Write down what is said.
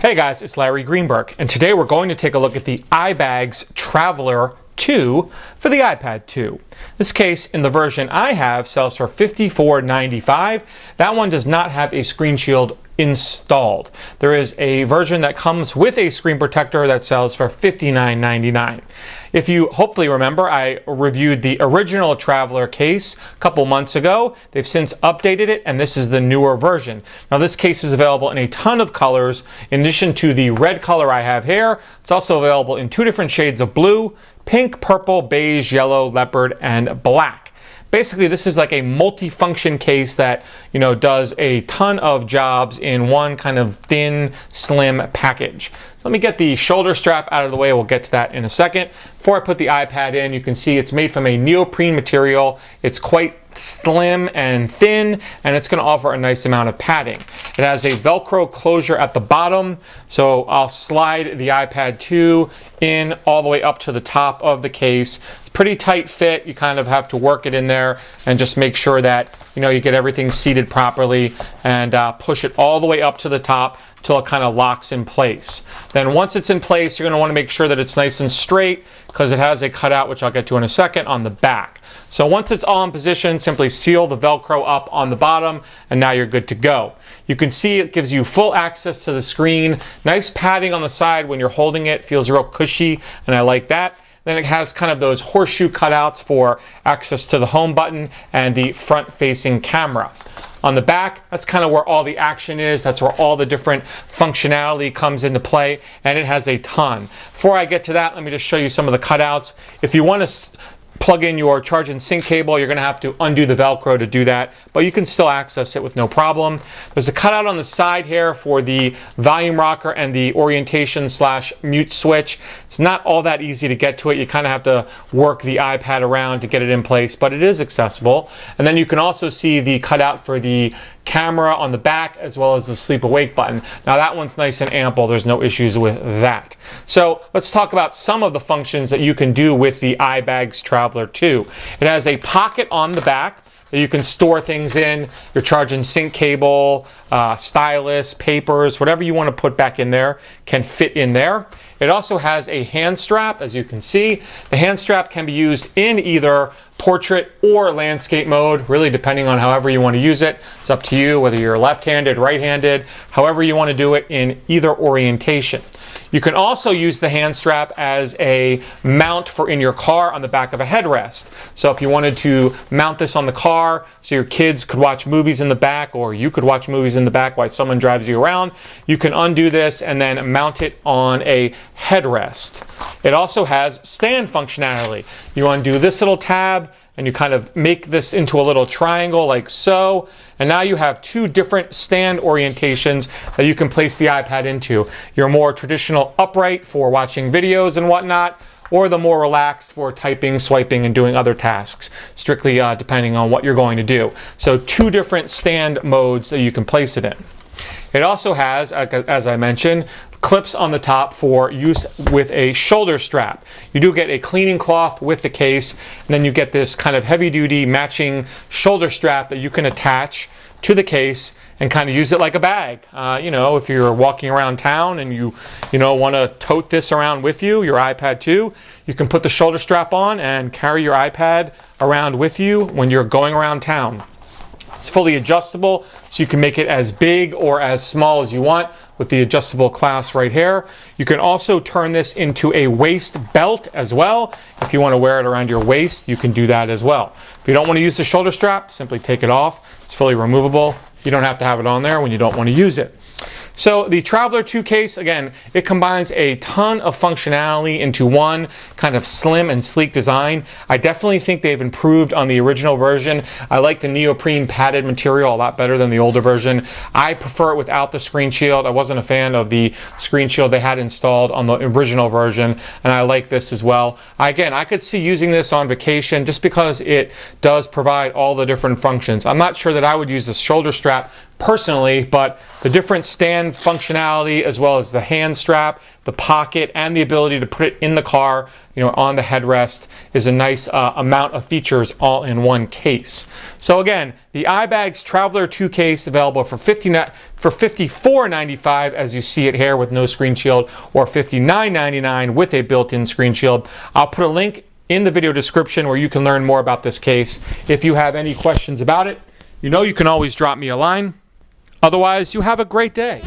Hey guys, it's Larry Greenberg, and today we're going to take a look at the iBaggs Traveler 2 for the iPad 2. This case, in the version I have, sells for $54.95. That one does not have a screen shield installed. There is a version that comes with a screen protector that sells for $59.99. If you hopefully remember, I reviewed the original Traveler case a couple months ago. They've since updated it, and this is the newer version. Now, this case is available in a ton of colors. In addition to the red color I have here, it's also available in two different shades of blue: pink, purple, beige, yellow, leopard, and black. Basically, this is like a multi-function case that, does a ton of jobs in one kind of thin, slim package. So let me get the shoulder strap out of the way. We'll get to that in a second. Before I put the iPad in, you can see it's made from a neoprene material. It's quite slim and thin, and it's going to offer a nice amount of padding. It has a Velcro closure at the bottom, so I'll slide the iPad 2 in all the way up to the top of the case. It's pretty tight fit. You kind of have to work it in there and just make sure that you get everything seated properly, and push it all the way up to the top till it kind of locks in place. Then once it's in place, you're going to want to make sure that it's nice and straight, because it has a cutout, which I'll get to in a second, on the back. So once it's all in position, simply seal the Velcro up on the bottom, and now you're good to go. You can see it gives you full access to the screen. Nice padding on the side when you're holding it. Feels real cushy, and I like that. Then it has kind of those horseshoe cutouts for access to the home button and the front-facing camera. On the back, that's kind of where all the action is. That's where all the different functionality comes into play, and it has a ton. Before I get to that, let me just show you some of the cutouts. If you want to plug in your charge and sync cable, you're going to have to undo the Velcro to do that, but you can still access it with no problem. There's a cutout on the side here for the volume rocker and the orientation/mute switch. It's not all that easy to get to it. You kind of have to work the iPad around to get it in place, but it is accessible. And then you can also see the cutout for the camera on the back, as well as the sleep awake button. Now that one's nice and ample. There's no issues with that. So let's talk about some of the functions that you can do with the iBaggs Traveler 2. It has a pocket on the back that you can store things in, your charge and sync cable, stylus, papers, whatever you want to put back in there can fit in there. It also has a hand strap, as you can see. The hand strap can be used in either portrait or landscape mode, really depending on however you want to use it. It's up to you, whether you're left-handed, right-handed, however you want to do it in either orientation. You can also use the hand strap as a mount for in your car on the back of a headrest. So if you wanted to mount this on the car so your kids could watch movies in the back, or you could watch movies in the back while someone drives you around, you can undo this and then mount it on a headrest. It also has stand functionality. You undo this little tab and you kind of make this into a little triangle like so, and now you have two different stand orientations that you can place the iPad into. Your more traditional upright for watching videos and whatnot, or the more relaxed for typing, swiping, and doing other tasks, strictly depending on what you're going to do. So two different stand modes that you can place it in. It also has, as I mentioned, clips on the top for use with a shoulder strap. You do get a cleaning cloth with the case, and then you get this kind of heavy-duty matching shoulder strap that you can attach to the case and kind of use it like a bag. If you're walking around town and you want to tote this around with you, your iPad 2, you can put the shoulder strap on and carry your iPad around with you when you're going around town. It's fully adjustable, so you can make it as big or as small as you want with the adjustable clasp right here. You can also turn this into a waist belt as well. If you want to wear it around your waist, you can do that as well. If you don't want to use the shoulder strap, simply take it off. It's fully removable. You don't have to have it on there when you don't want to use it. So the Traveler 2 case, again, it combines a ton of functionality into one kind of slim and sleek design. I definitely think they've improved on the original version. I like the neoprene padded material a lot better than the older version. I prefer it without the screen shield. I wasn't a fan of the screen shield they had installed on the original version, and I like this as well. Again, I could see using this on vacation just because it does provide all the different functions. I'm not sure that I would use the shoulder strap personally, but the different stand functionality as well as the hand strap, the pocket, and the ability to put it in the car, on the headrest is a nice amount of features all in one case. So again, the iBaggs Traveler 2 case available for $54.95 as you see it here with no screen shield, or $59.99 with a built-in screen shield. I'll put a link in the video description where you can learn more about this case. If you have any questions about it, you can always drop me a line. Otherwise, you have a great day.